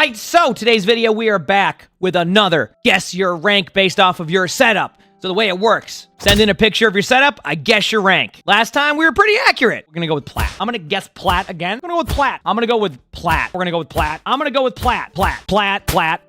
right, so today's video, we are back with another guess your rank based off of your setup. So the way it works, send in a picture of your setup, I guess your rank. Last time, we were pretty accurate. We're gonna go with plat. I'm gonna guess plat again. I'm gonna go with plat. I'm gonna go with plat. We're gonna go with plat. I'm gonna go with plat. Plat.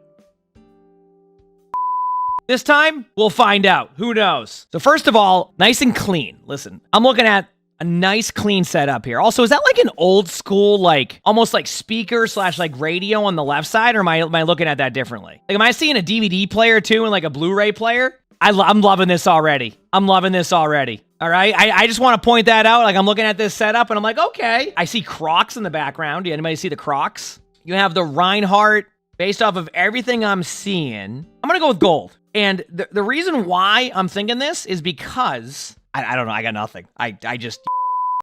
This time, we'll find out. Who knows? So first of all, nice and clean. Listen, I'm looking at a nice clean setup here. Also, is that like an old school, like almost like speaker slash like radio on the left side, or am I looking at that differently? Like, am I seeing a DVD player too and like a Blu-ray player? I'm loving this already. I'm loving this already. All right. I just want to point that out. Like, I'm looking at this setup and I'm like, okay. I see Crocs in the background. Do anybody see the Crocs? You have the Reinhardt. Based off of everything I'm seeing, I'm gonna go with gold. And the reason why I'm thinking this is because I don't know. I got nothing. I just.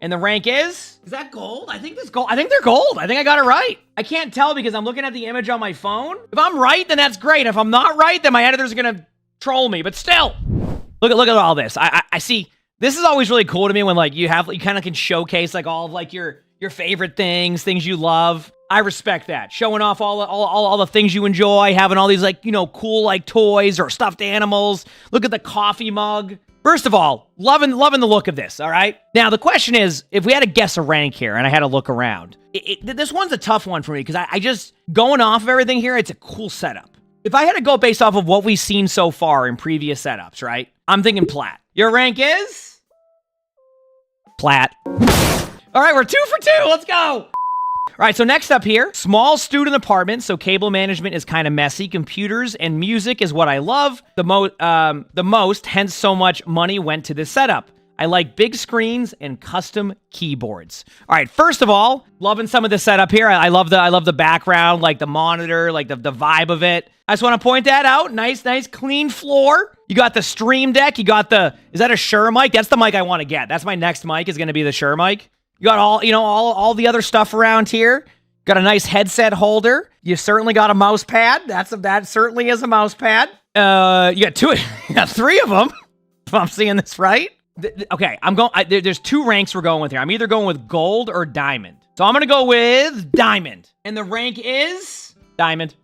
And the rank is that gold? I think this gold. I think they're gold. I think I got it right. I can't tell because I'm looking at the image on my phone. If I'm right, then that's great. If I'm not right, then my editor's gonna troll me. But still, look at all this. I see. This is always really cool to me when like you kind of can showcase like all of like your favorite things you love. I respect that. Showing off all the things you enjoy, having all these like, you know, cool like toys or stuffed animals. Look at the coffee mug. First of all, loving the look of this, all right? Now, the question is, if we had to guess a rank here and I had to look around, this one's a tough one for me because I just, going off of everything here, it's a cool setup. If I had to go based off of what we've seen so far in previous setups, right? I'm thinking plat. Your rank is? Plat. All right, we're 2 for 2. Let's go. All right, so next up here, small student apartment, so cable management is kind of messy. Computers and music is what I love the most, hence so much money went to this setup. I like big screens and custom keyboards. All right, first of all, loving some of the setup here. I love the background, like the monitor, like the vibe of it. I just want to point that out. Nice, clean floor. You got the Stream Deck. You got is that a Shure mic? That's the mic I want to get. That's my next mic is going to be the Shure mic. You got all the other stuff around here. Got a nice headset holder. You certainly got a mouse pad. That certainly is a mouse pad. You got three of them. If I'm seeing this right. Okay, there's 2 ranks we're going with here. I'm either going with gold or diamond. So I'm gonna go with diamond. And the rank is diamond.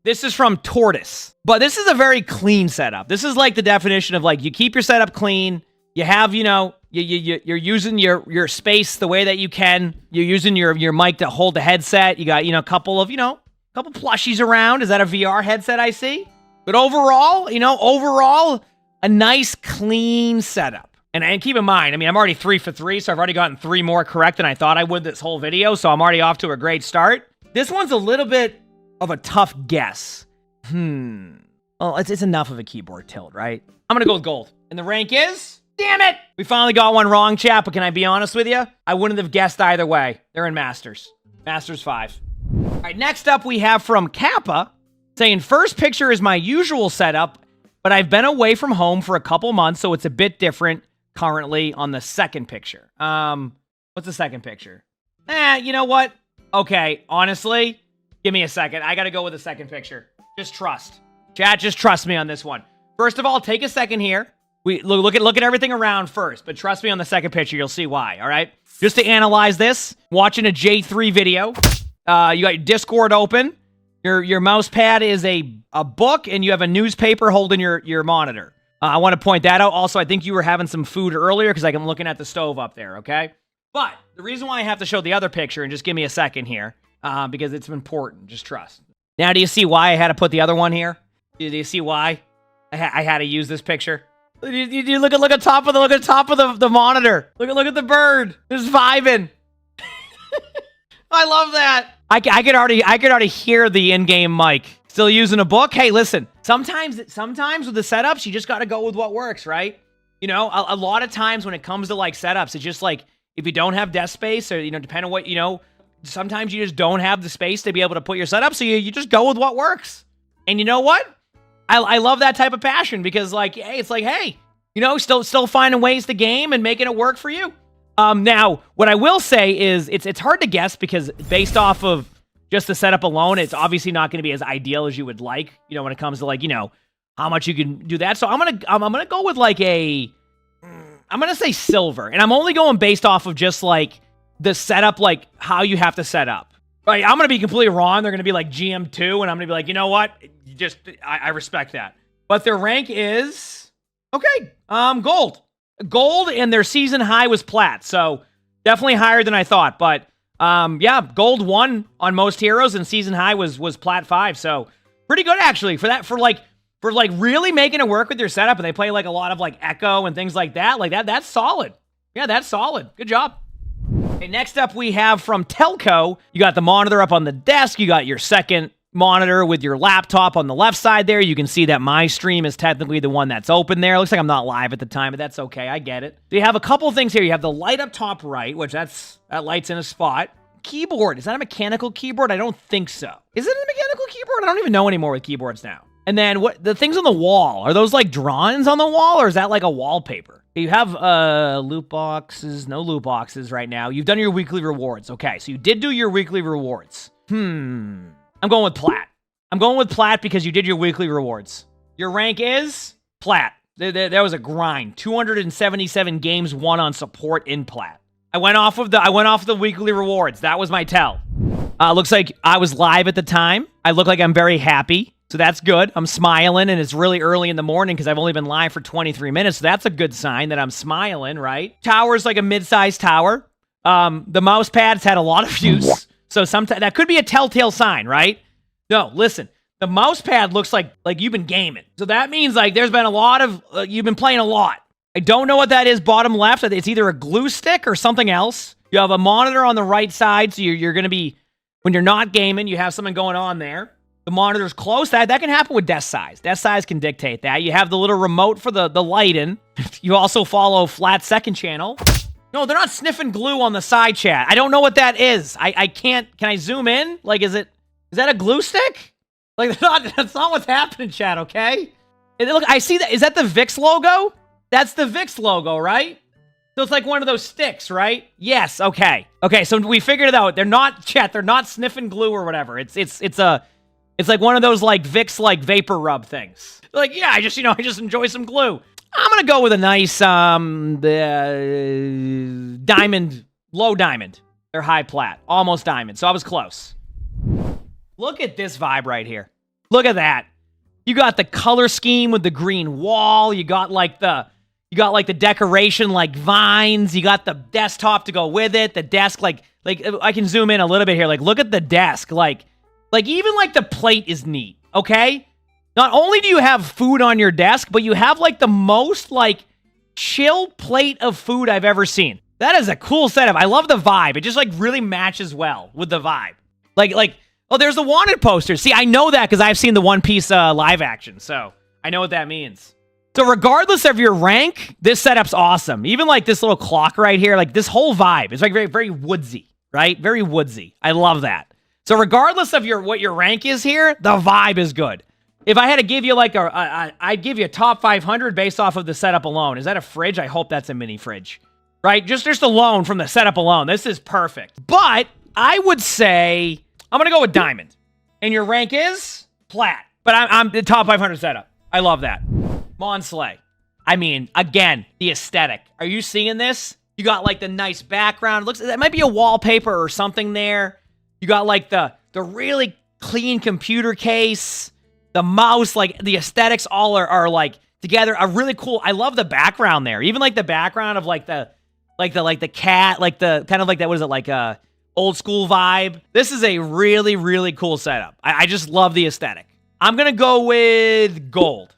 This is from Tortoise. But this is a very clean setup. This is like the definition of like, you keep your setup clean. You have, you're using your space the way that you can. You're using your mic to hold the headset. You got, a couple plushies around. Is that a VR headset I see? But overall, a nice clean setup. And keep in mind, I mean, I'm already 3 for 3, so I've already gotten 3 more correct than I thought I would this whole video, so I'm already off to a great start. This one's a little bit of a tough guess. Well, it's enough of a keyboard tilt, right? I'm gonna go with gold. And the rank is? Damn it! We finally got one wrong, chat, but can I be honest with you? I wouldn't have guessed either way. They're in Masters. Masters 5. All right, next up we have from Kappa, saying, first picture is my usual setup, but I've been away from home for a couple months, so it's a bit different currently on the second picture. What's the second picture? You know what? Okay, honestly, give me a second. I gotta go with the second picture. Just trust. Chat, just trust me on this one. First of all, take a second here. We look at everything around first, but trust me on the second picture, you'll see why, all right? Just to analyze this, watching a J3 video, you got your Discord open, your mouse pad is a book, and you have a newspaper holding your monitor. I want to point that out. Also, I think you were having some food earlier because I'm looking at the stove up there, okay? But the reason why I have to show the other picture, and just give me a second here, because it's important, just trust. Now, do you see why I had to put the other one here? Do you see why I had to use this picture? You look at top of the monitor. Look at the bird. It's vibing. I love that. I could already hear the in-game mic. Still using a book. Hey, listen. Sometimes with the setups, you just got to go with what works, right? A lot of times when it comes to like setups, it's just like if you don't have desk space or depending on what sometimes you just don't have the space to be able to put your setup, so you just go with what works. And you know what? I love that type of passion because hey, still finding ways to game and making it work for you. Now, what I will say is it's hard to guess because based off of just the setup alone, it's obviously not going to be as ideal as you would like, when it comes to like, how much you can do that. So I'm going to go with like I'm going to say silver, and I'm only going based off of just like the setup, like how you have to set up. Right, I'm going to be completely wrong. They're going to be like GM2, and I'm going to be like, you know what? I respect that. But their rank is, okay, gold. Gold, and their season high was plat, so definitely higher than I thought. But, yeah, gold 1 on most heroes, and season high was plat 5, so pretty good, actually, for that, for really making it work with your setup, and they play, like, a lot of, like, Echo and things like that. Like, that's solid. Yeah, that's solid. Good job. Okay, next up we have from Telco. You got the monitor up on the desk. You got your second monitor with your laptop on the left side there. You can see that my stream is technically the one that's open there. Looks like I'm not live at the time, but that's okay. I get it. So you have a couple things here. You have the light up top right, which that light's in a spot. Keyboard. Is that a mechanical keyboard? I don't think so. Is it a mechanical keyboard? I don't even know anymore with keyboards now. And then what the things on the wall, are those like drawings on the wall, or is that like a wallpaper? You have loot boxes, no loot boxes right now. You've done your weekly rewards. Okay, so you did do your weekly rewards. I'm going with plat. I'm going with plat because you did your weekly rewards. Your rank is plat. That was a grind. 277 games won on support in plat. I went off of the weekly rewards. That was my tell. Looks like I was live at the time. I look like I'm very happy. So that's good. I'm smiling, and it's really early in the morning because I've only been live for 23 minutes. So that's a good sign that I'm smiling, right? Tower's like a mid-sized tower. The mouse pads had a lot of use. So sometimes that could be a telltale sign, right? No, listen. The mouse pad looks like you've been gaming. So that means like there's been a lot of, you've been playing a lot. I don't know what that is bottom left. It's either a glue stick or something else. You have a monitor on the right side. So you're going to be, when you're not gaming, you have something going on there. The monitor's close. That can happen with desk size. Desk size can dictate that. You have the little remote for the lighting. You also follow flat second channel. No, they're not sniffing glue on the side chat. I don't know what that is. I can't. Can I zoom in? Like, is that a glue stick? Like, that's not what's happening, chat, okay? Look, I see that. Is that the VIX logo? That's the VIX logo, right? So it's like one of those sticks, right? Yes, okay. Okay, so we figured it out. They're not, chat, they're not sniffing glue or whatever. It's like one of those like Vicks like vapor rub things. Like, yeah, I just enjoy some glue. I'm gonna go with a nice diamond, low diamond. They're high plat, almost diamond. So I was close. Look at this vibe right here. Look at that. You got the color scheme with the green wall. You got like the decoration like vines. You got the desktop to go with it. The desk like I can zoom in a little bit here. Like, look at the desk. Like even like the plate is neat, okay? Not only do you have food on your desk, but you have like the most like chill plate of food I've ever seen. That is a cool setup. I love the vibe. It just like really matches well with the vibe. Like oh, there's the wanted poster. See, I know that because I've seen the One Piece live action, so I know what that means. So regardless of your rank, this setup's awesome. Even like this little clock right here, like this whole vibe is like very, very woodsy, right? Very woodsy. I love that. So regardless of what your rank is here, the vibe is good. If I had to give you like I'd give you a top 500 based off of the setup alone. Is that a fridge? I hope that's a mini fridge, right? Just alone from the setup alone. This is perfect. But I would say I'm going to go with diamond. And your rank is plat. But I'm the top 500 setup. I love that. Monslay. I mean, again, the aesthetic. Are you seeing this? You got like the nice background. Looks, that might be a wallpaper or something there. You got like the really clean computer case, the mouse, like the aesthetics all are like together. A really cool. I love the background there. Even like the background of like the cat, like the kind of like that. What is it, like a old school vibe? This is a really, really cool setup. I just love the aesthetic. I'm gonna go with gold.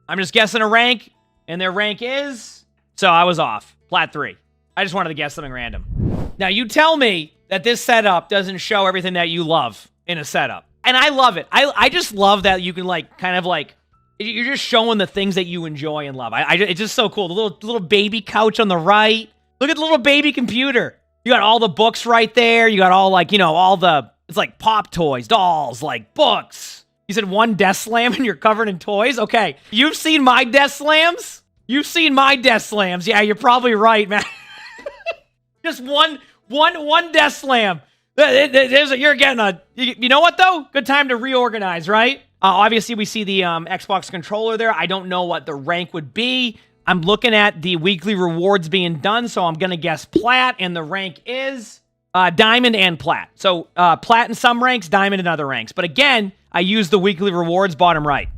I'm just guessing a rank, and their rank is, so I was off. Plat 3. I just wanted to guess something random. Now you tell me that this setup doesn't show everything that you love in a setup. And I love it. I just love that you can like, kind of like, you're just showing the things that you enjoy and love. It's just so cool. The little baby couch on the right. Look at the little baby computer. You got all the books right there. You got all like, it's like pop toys, dolls, like books. You said one desk slam and you're covered in toys? Okay. You've seen my desk slams? You've seen my desk slams. Yeah, you're probably right, man. Just one desk slam. You're getting a... You know what, though? Good time to reorganize, right? Obviously, we see the Xbox controller there. I don't know what the rank would be. I'm looking at the weekly rewards being done, so I'm going to guess plat, and the rank is Diamond and plat. So plat in some ranks, diamond in other ranks. But again, I use the weekly rewards bottom right.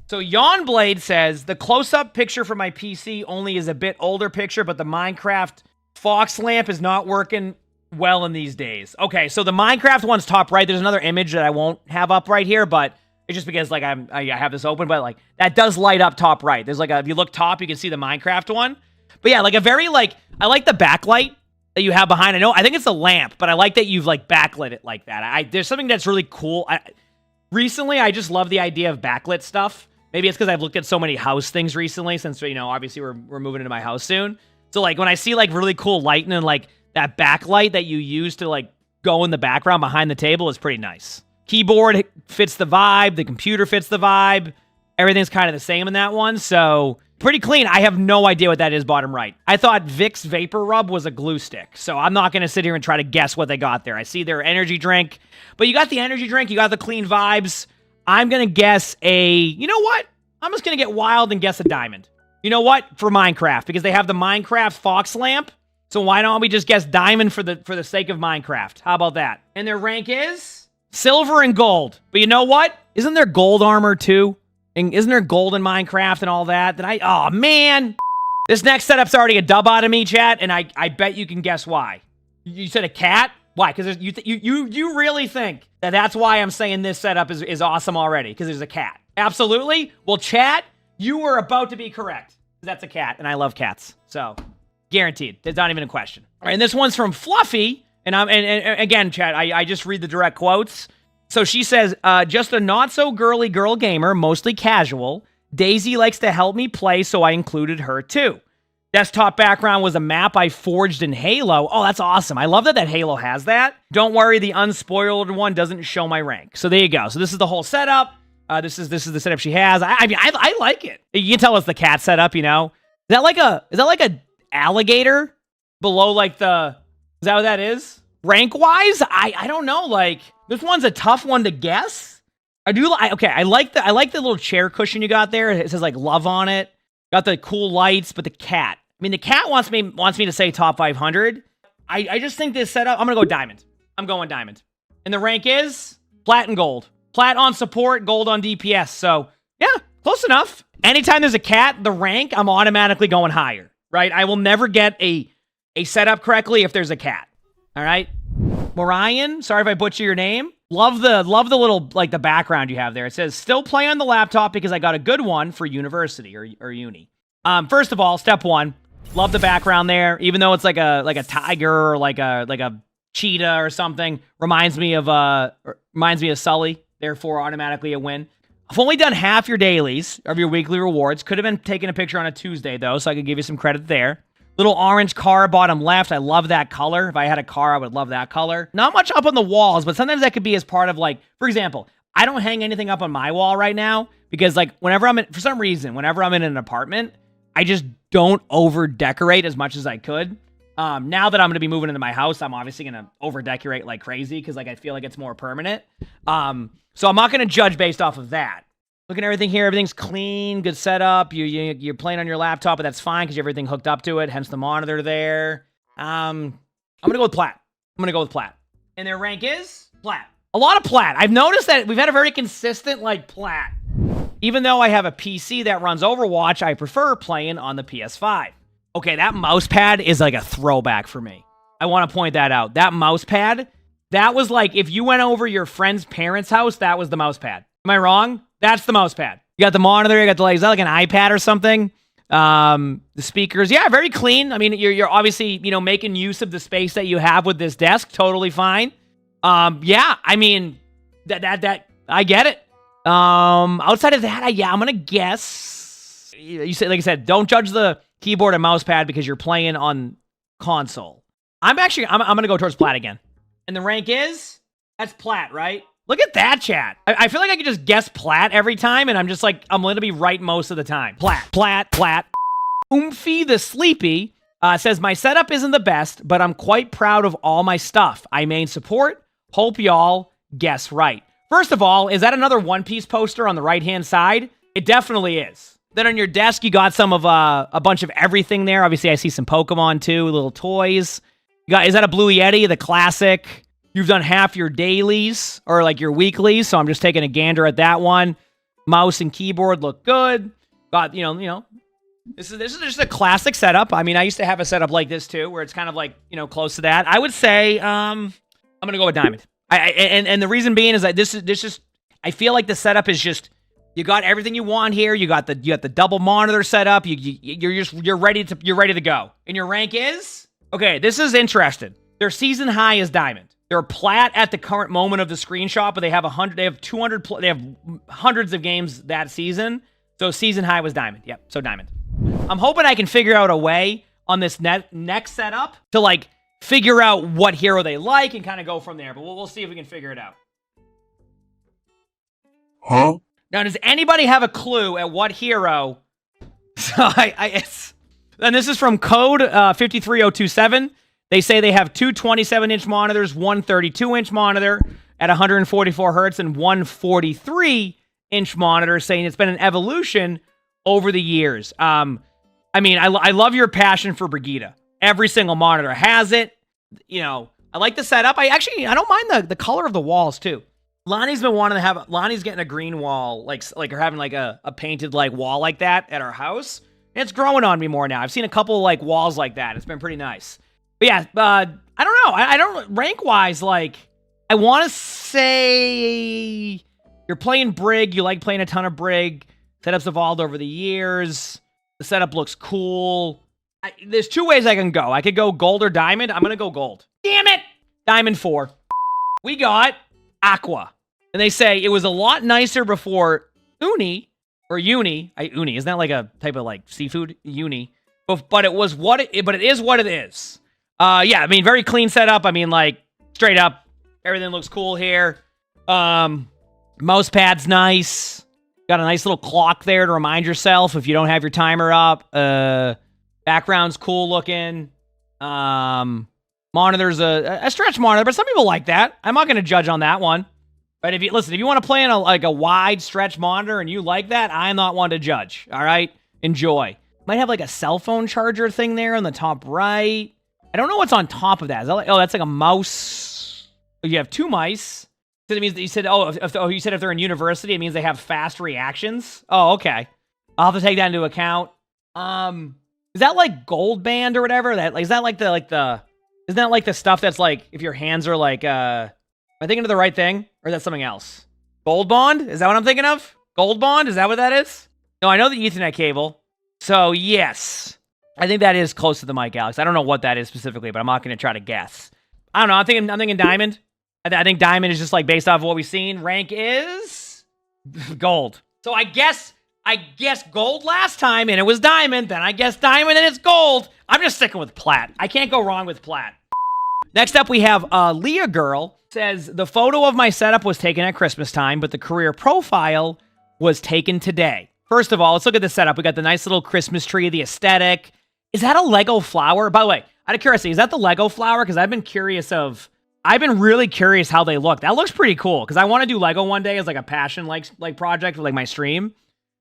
So Yawnblade says, the close-up picture for my PC only is a bit older picture, but the Minecraft Fox lamp is not working well in these days. Okay, so the Minecraft one's top right. There's another image that I won't have up right here, but it's just because like I have this open, but like that does light up top right. There's like if you look top, you can see the Minecraft one. But yeah, like a very like, I like the backlight that you have behind. I think it's a lamp, but I like that you've like backlit it like that. There's something that's really cool. Recently, I just love the idea of backlit stuff. Maybe it's because I've looked at so many house things recently since, you know, obviously we're moving into my house soon. So like when I see like really cool lighting and like that backlight that you use to like go in the background behind the table is pretty nice. Keyboard fits the vibe. The computer fits the vibe. Everything's kind of the same in that one. So pretty clean. I have no idea what that is bottom right. I thought Vicks Vapor Rub was a glue stick. So I'm not going to sit here and try to guess what they got there. I see their energy drink. But you got the energy drink. You got the clean vibes. I'm going to guess you know what? I'm just going to get wild and guess a diamond. You know what? For Minecraft. Because they have the Minecraft Fox lamp. So why don't we just guess diamond for the sake of Minecraft? How about that? And their rank is silver and gold. But you know what? Isn't there gold armor too? And isn't there gold in Minecraft and all that? Oh man. This next setup's already a dub out of me, chat. And I bet you can guess why. You said a cat? Why? Because you really think that that's why I'm saying this setup is awesome already? Because there's a cat. Absolutely. Well, chat, you were about to be correct. That's a cat, and I love cats. So, guaranteed. There's not even a question. All right, and this one's from Fluffy. And again, chat, I just read the direct quotes. So she says, just a not-so-girly girl gamer, mostly casual. Daisy likes to help me play, so I included her too. Desktop background was a map I forged in Halo. Oh, that's awesome. I love that Halo has that. Don't worry, the unspoiled one doesn't show my rank. So there you go. So this is the whole setup. This is the setup she has. I mean, I like it. You can tell it's the cat setup, you know. Is that like a alligator below like the? Is that what that is? Rank wise, I don't know. Like this one's a tough one to guess. Okay, I like the little chair cushion you got there. It says like love on it. Got the cool lights, but the cat. I mean, the cat wants me to say top 500. I just think this setup. I'm gonna go diamond. I'm going diamond. And the rank is plat and gold. Plat on support, gold on DPS. So, yeah, close enough. Anytime there's a cat, the rank, I'm automatically going higher, right? I will never get a setup correctly if there's a cat, all right? Morian, sorry if I butcher your name. Love the little, like, the background you have there. It says, still play on the laptop because I got a good one for university or uni. First of all, step one, love the background there. Even though it's like a tiger or like a cheetah or something, reminds me of Sully. Therefore, automatically a win. I've only done half your dailies of your weekly rewards. Could have been taking a picture on a Tuesday, though, so I could give you some credit there. Little orange car bottom left. I love that color. If I had a car, I would love that color. Not much up on the walls, but sometimes that could be as part of, like, for example, I don't hang anything up on my wall right now because, like, whenever I'm in an apartment, I just don't over-decorate as much as I could. Now that I'm going to be moving into my house, I'm obviously going to over-decorate like crazy because, like, I feel like it's more permanent. So I'm not going to judge based off of that. Look at everything here. Everything's clean, good setup. You're playing on your laptop, but that's fine because you have everything hooked up to it, hence the monitor there. I'm going to go with plat. And their rank is plat. A lot of plat. I've noticed that we've had a very consistent, like, plat. Even though I have a PC that runs Overwatch, I prefer playing on the PS5. Okay, that mouse pad is like a throwback for me. I want to point that out. That mouse pad, that was like, if you went over your friend's parents' house, that was the mouse pad. Am I wrong? That's the mouse pad. You got the monitor, you got the, like, is that like an iPad or something? The speakers, yeah, very clean. I mean, you're obviously, you know, making use of the space that you have with this desk. Totally fine. Yeah, I mean, that I get it. Outside of that, I'm gonna guess. You said, like I said, don't judge the keyboard and mouse pad because you're playing on console. I'm gonna go towards plat again. And the rank is? That's plat, right? Look at that, chat. I feel like I could just guess plat every time, and I'm just like, I'm gonna be right most of the time. Plat. Oomphy the Sleepy says, my setup isn't the best, but I'm quite proud of all my stuff. I main support. Hope y'all guess right. First of all, is that another One Piece poster on the right-hand side? It definitely is. Then on your desk, you got some of a bunch of everything there. Obviously, I see some Pokemon too, little toys. Is that a Blue Yeti, the classic? You've done half your dailies or like your weeklies, so I'm just taking a gander at that one. Mouse and keyboard look good. Got, this is just a classic setup. I mean, I used to have a setup like this too, where it's kind of like, close to that. I would say I'm gonna go with diamond. And the reason being is that this is I feel like the setup is just, you got everything you want here. You got the double monitor setup. You're ready to go. And your rank is? Okay, this is interesting. Their season high is diamond. They're plat at the current moment of the screenshot, but they have 100. They have 200. They have hundreds of games that season. So season high was diamond. Yep. So diamond. I'm hoping I can figure out a way on this next setup to like figure out what hero they like and kind of go from there. But we'll see if we can figure it out. Huh? Now, does anybody have a clue at what hero? So and this is from code 53027. They say they have two 27-inch monitors, one 32-inch monitor at 144 hertz, and one 43-inch monitor, saying it's been an evolution over the years. I mean, I love your passion for Brigitte. Every single monitor has it. I like the setup. I don't mind the color of the walls, too. Lonnie's been wanting to have... Lonnie's getting a green wall, like or having like a painted like wall like that at our house. And it's growing on me more now. I've seen a couple like walls like that. It's been pretty nice. But yeah, I don't know. I don't... Rank-wise, like... I want to say... You're playing Brig. You like playing a ton of Brig. Setup's evolved over the years. The setup looks cool. There's two ways I can go. I could go gold or diamond. I'm going to go gold. Damn it! Diamond 4. We got Aqua. And they say it was a lot nicer before Uni, or Uni. Uni, isn't that like a type of like seafood? Uni. But it is what it is. Yeah, I mean, very clean setup. I mean, like, straight up, everything looks cool here. Mouse pad's nice. Got a nice little clock there to remind yourself if you don't have your timer up. Background's cool looking. Monitor's a stretch monitor, but some people like that. I'm not going to judge on that one. But if you want to play in a wide stretch monitor and you like that, I'm not one to judge. All right, enjoy. Might have like a cell phone charger thing there on the top right. I don't know what's on top of that. Is that like, that's like a mouse. You have two mice. So that means that you said, you said if they're in university, it means they have fast reactions. Oh, okay. I'll have to take that into account. Is that like gold band or whatever? Isn't that like the stuff that's like if your hands are like am I thinking of the right thing? Or is that something else? Gold bond? Is that what I'm thinking of? Gold bond? Is that what that is? No, I know the Ethernet cable. So yes. I think that is close to the mic, Alex. I don't know what that is specifically, but I'm not going to try to guess. I don't know. I'm thinking diamond. I think diamond is just like based off of what we've seen. Rank is gold. So I guess gold last time and it was diamond. Then I guess diamond and it's gold. I'm just sticking with plat. I can't go wrong with plat. Next up, we have Leah Girl. Says, the photo of my setup was taken at Christmas time, but the career profile was taken today. First of all, let's look at the setup. We got the nice little Christmas tree, the aesthetic. Is that a Lego flower? By the way, out of curiosity, is that the Lego flower? Because I've been really curious how they look. That looks pretty cool because I want to do Lego one day as like a passion like project for like my stream.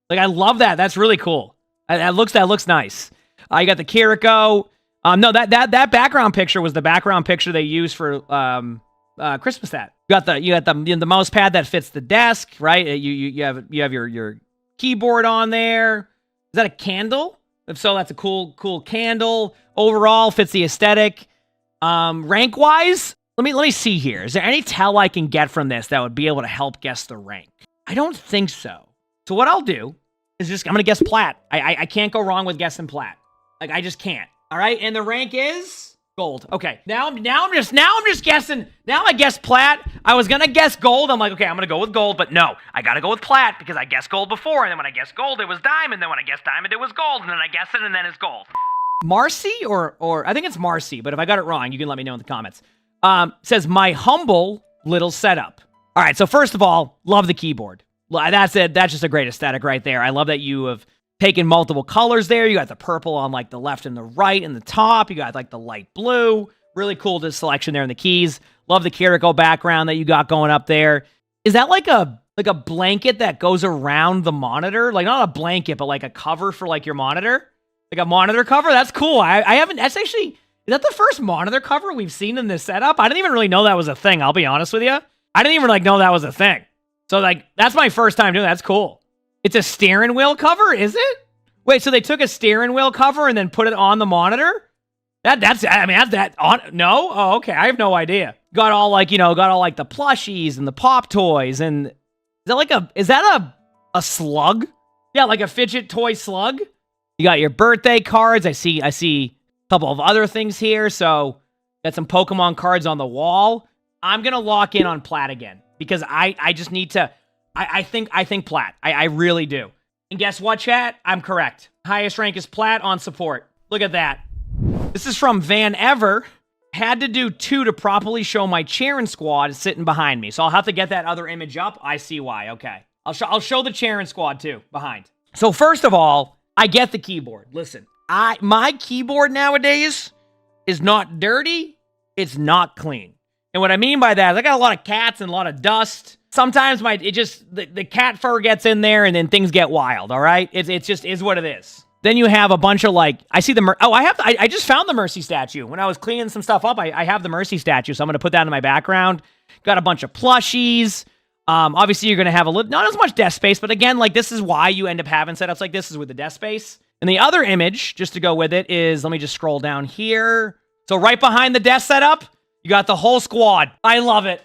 Like I love that. That's really cool. That looks nice. You got the Kiriko. No, that background picture was the background picture they used for Christmas hat. You got the mouse pad that fits the desk, right? You have your keyboard on there. Is that a candle? If so, that's a cool candle. Overall, fits the aesthetic. Rank wise. Let me see here. Is there any tell I can get from this that would be able to help guess the rank? I don't think so. So what I'll do is I'm gonna guess plat. I can't go wrong with guessing plat. Like I just can't. All right, and the rank is gold. Okay, now I'm just guessing. Now I guess plat. I was gonna guess gold. I'm like, okay, I'm gonna go with gold, but no, I gotta go with plat because I guessed gold before, and then when I guessed gold, it was diamond. Then when I guessed diamond, it was gold, and then I guessed it, and then it's gold. Marcy or I think it's Marcy, but if I got it wrong, you can let me know in the comments. Says my humble little setup. All right, so first of all, love the keyboard. That's it. That's just a great aesthetic right there. I love that you have taken multiple colors there. You got the purple on like the left and the right and the top. You got like the light blue. Really cool selection there in the keys. Love the Kiriko background that you got going up there. Is that like a blanket that goes around the monitor? Like not a blanket, but like a cover for like your monitor? Like a monitor cover? That's cool. I haven't, that's actually, Is that the first monitor cover we've seen in this setup? I didn't even really know that was a thing, I'll be honest with you. I didn't even like know that was a thing. So like, that's my first time doing that. That's cool. It's a steering wheel cover, is it? Wait, so they took a steering wheel cover and then put it on the monitor? That's on, no? Oh, okay, I have no idea. Got all like, got all like the plushies and the pop toys and is that a slug? Yeah, like a fidget toy slug. You got your birthday cards. I see a couple of other things here. So got some Pokemon cards on the wall. I'm gonna lock in on plat again because I just need to. I think plat. I really do. And guess what, chat? I'm correct. Highest rank is plat on support. Look at that. This is from Van Ever. Had to do 2 to properly show my Charon squad sitting behind me. So I'll have to get that other image up. I see why. Okay. I'll show the Charon squad too behind. So first of all, I get the keyboard. Listen, my keyboard nowadays is not dirty. It's not clean. And what I mean by that is I got a lot of cats and a lot of dust. Sometimes the cat fur gets in there and then things get wild, all right? It just is what it is. Then you have a bunch of like, I see the, I just found the Mercy statue. When I was cleaning some stuff up, I have the Mercy statue, so I'm going to put that in my background. Got a bunch of plushies. Obviously you're going to have not as much desk space, but again, like this is why you end up having setups like this is with the desk space. And the other image, just to go with it, is, let me just scroll down here. So right behind the desk setup, you got the whole squad. I love it.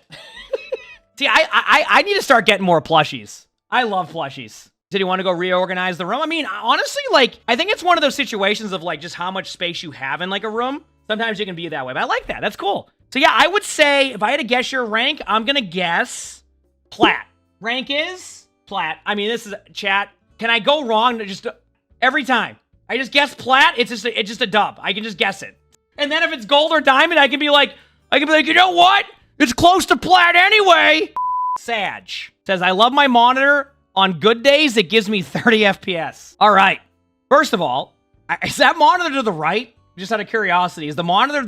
See, I need to start getting more plushies. I love plushies. Did you want to go reorganize the room? I mean, honestly, like, I think it's one of those situations of, like, just how much space you have in, like, a room. Sometimes you can be that way, but I like that. That's cool. So, yeah, I would say, if I had to guess your rank, I'm going to guess plat. Rank is plat. I mean, this is, chat, can I go wrong? Just every time. I just guess plat, it's just a dub. I can just guess it. And then if it's gold or diamond, I can be like, you know what? It's close to plat anyway. Sag says, I love my monitor. On good days, it gives me 30 FPS. All right. First of all, is that monitor to the right? Just out of curiosity, is the monitor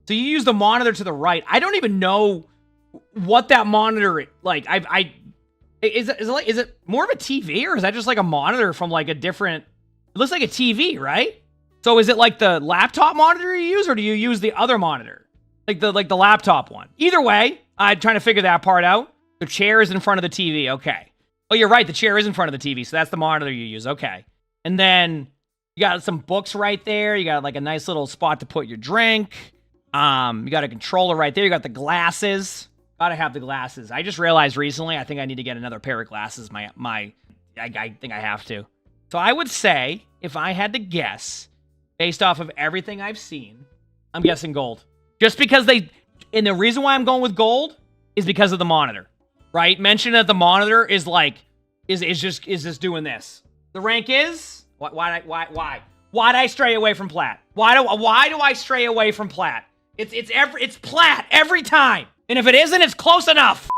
so you use the monitor to the right? I don't even know what that monitor like. Is it more of a TV or is that just like a monitor from like a different? It looks like a TV, right? So is it like the laptop monitor you use, or do you use the other monitor? Like the laptop one. Either way, I'm trying to figure that part out. The chair is in front of the TV. Okay. Oh, you're right. The chair is in front of the TV, so that's the monitor you use. Okay. And then you got some books right there. You got like a nice little spot to put your drink. You got a controller right there. You got the glasses. Gotta have the glasses. I just realized recently I think I need to get another pair of glasses. I think I have to. So I would say, if I had to guess, based off of everything I've seen, I'm guessing gold. Just because and the reason why I'm going with gold is because of the monitor, right? Mention that the monitor is like, is just doing this. The rank is, why did I stray away from plat? Why do I stray away from plat? It's plat every time. And if it isn't, it's close enough.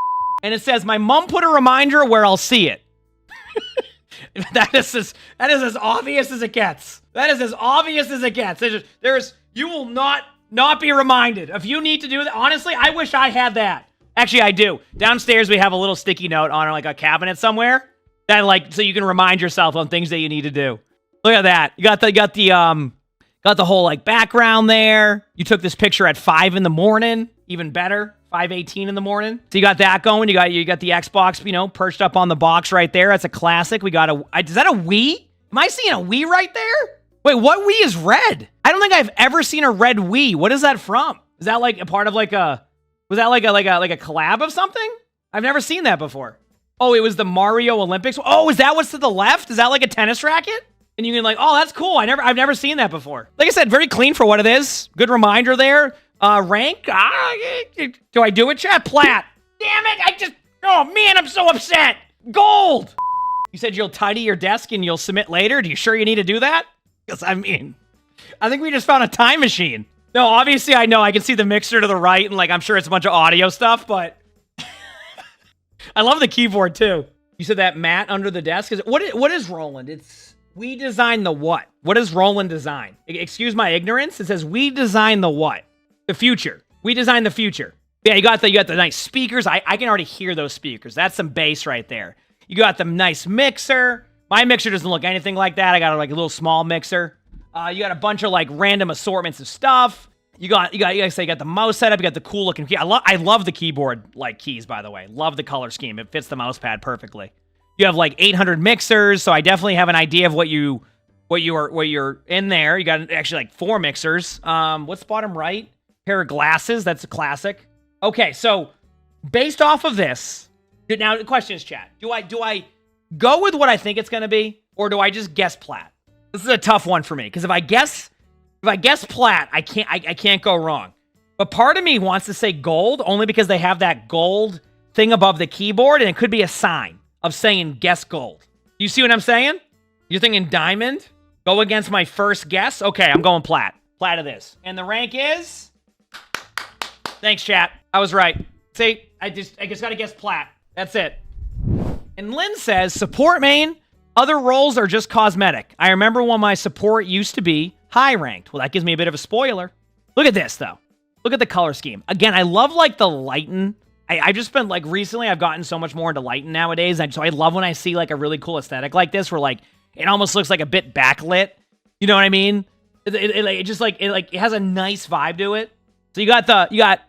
And it says, my mom put a reminder where I'll see it. That is as obvious as it gets. That is as obvious as it gets. You will not be reminded. If you need to do that, honestly, I wish I had that. Actually, I do. Downstairs, we have a little sticky note on like a cabinet somewhere that like so you can remind yourself on things that you need to do. Look at that. You got the whole like background there. You took this picture at 5 in the morning, even better. 5:18 in the morning. So you got that going. You got the Xbox, perched up on the box right there. That's a classic. We got is that a Wii? Am I seeing a Wii right there? Wait, what Wii is red? I don't think I've ever seen a red Wii. What is that from? Is that like a part of like a, was that like a collab of something? I've never seen that before. Oh, it was the Mario Olympics. Oh, is that what's to the left? Is that like a tennis racket? And you can like, oh, that's cool. I've never seen that before. Like I said, very clean for what it is. Good reminder there. Rank? Do I do it, chat? Plat. Damn it, oh man, I'm so upset. Gold. You said you'll tidy your desk and you'll submit later. Do you sure you need to do that? Because I think we just found a time machine. No, obviously I know I can see the mixer to the right and like, I'm sure it's a bunch of audio stuff, but I love the keyboard too. You said that mat under the desk. What is Roland? We design the what? What does Roland design? Excuse my ignorance. It says we design the what? The future. We design the future. Yeah, you got the nice speakers. I can already hear those speakers. That's some bass right there. You got the nice mixer. My mixer doesn't look anything like that. I got like a little small mixer. You got a bunch of like random assortments of stuff. You got the mouse setup. You got the cool looking key. I love the keyboard like keys, by the way. Love the color scheme. It fits the mouse pad perfectly. You have like 800 mixers, so I definitely have an idea of what you're in there. You got actually like 4 mixers. What's the bottom right? Pair of glasses. That's a classic. Okay, so based off of this, now the question is, chat. Do I go with what I think it's gonna be, or do I just guess plat? This is a tough one for me because if I guess plat, I can't go wrong. But part of me wants to say gold only because they have that gold thing above the keyboard, and it could be a sign of saying guess gold. You see what I'm saying? You're thinking diamond? Go against my first guess? Okay, I'm going plat. Plat it is. And the rank is... Thanks, chat. I was right. See, I just gotta guess plat. That's it. And Lynn says, support main, other roles are just cosmetic. I remember when my support used to be high ranked. Well, that gives me a bit of a spoiler. Look at this, though. Look at the color scheme. Again, I love, like, the lighten. I've just been, like, recently I've gotten so much more into lighten nowadays. So I love when I see, like, a really cool aesthetic like this where, like, it almost looks like a bit backlit. You know what I mean? It has a nice vibe to it. So you got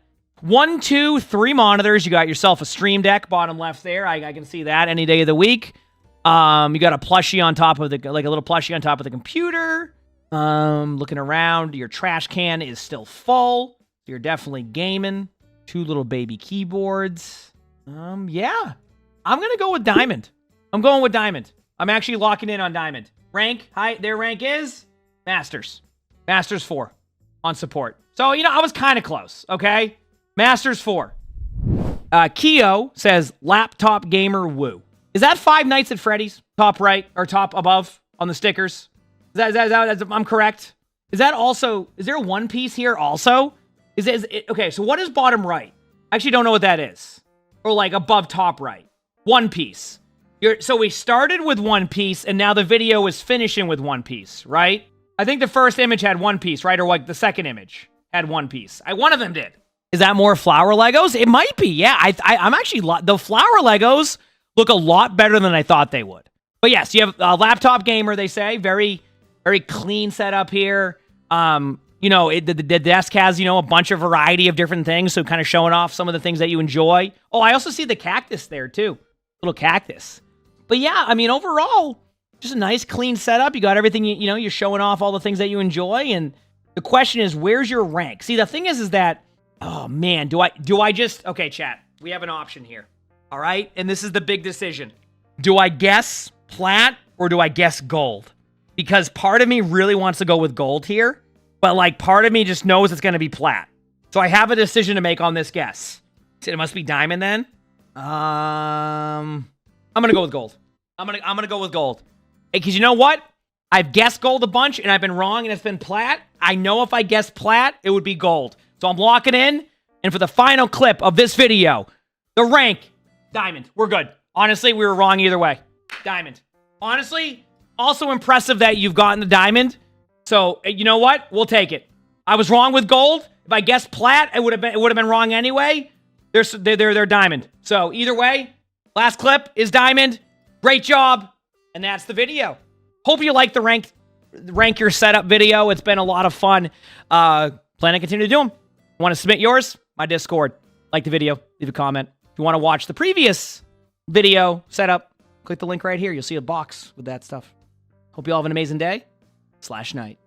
1, 2, 3 monitors. You got yourself a Stream Deck, bottom left there. I can see that any day of the week. You got a plushie on top of a little plushie on top of the computer. Looking around, your trash can is still full. You're definitely gaming. 2 little baby keyboards. Yeah. I'm gonna go with diamond. I'm going with diamond. I'm actually locking in on diamond. Rank, their rank is Masters. Masters 4 on support. So, you know, I was kind of close, okay? Masters 4. Keo says, laptop gamer woo. Is that Five Nights at Freddy's? Top right, or top above on the stickers? I'm correct? Is that also, is there One Piece here also? Okay, so what is bottom right? I actually don't know what that is. Or like above top right. One Piece. So we started with One Piece, and now the video is finishing with One Piece, right? I think the first image had One Piece, right? Or like the second image had One Piece. One of them did. Is that more flower Legos? It might be, yeah. I'm actually, the flower Legos look a lot better than I thought they would. But yes, you have a laptop gamer, they say. Very, very clean setup here. You know, the desk has, you know, a bunch of variety of different things, so kind of showing off some of the things that you enjoy. Oh, I also see the cactus there, too. Little cactus. But yeah, I mean, overall, just a nice, clean setup. You got everything, you know, you're showing off all the things that you enjoy, and the question is, where's your rank? See, the thing is that, oh, man, do I just... Okay, chat, we have an option here, all right? And this is the big decision. Do I guess plat, or do I guess gold? Because part of me really wants to go with gold here, but, like, part of me just knows it's going to be plat. So I have a decision to make on this guess. So it must be diamond, then? I'm going to go with gold. I'm going to go with gold. Because you know what? I've guessed gold a bunch, and I've been wrong, and it's been plat. I know if I guessed plat, it would be gold. So I'm locking in, and for the final clip of this video, the rank, diamond. We're good. Honestly, we were wrong either way. Diamond. Honestly, also impressive that you've gotten the diamond. So, you know what? We'll take it. I was wrong with gold. If I guessed plat, it would have been wrong anyway. They're diamond. So, either way, last clip is diamond. Great job. And that's the video. Hope you like the rank your setup video. It's been a lot of fun. Plan to continue to do them. Want to submit yours? My Discord. Like the video. Leave a comment. If you want to watch the previous video setup, click the link right here. You'll see a box with that stuff. Hope you all have an amazing day / night.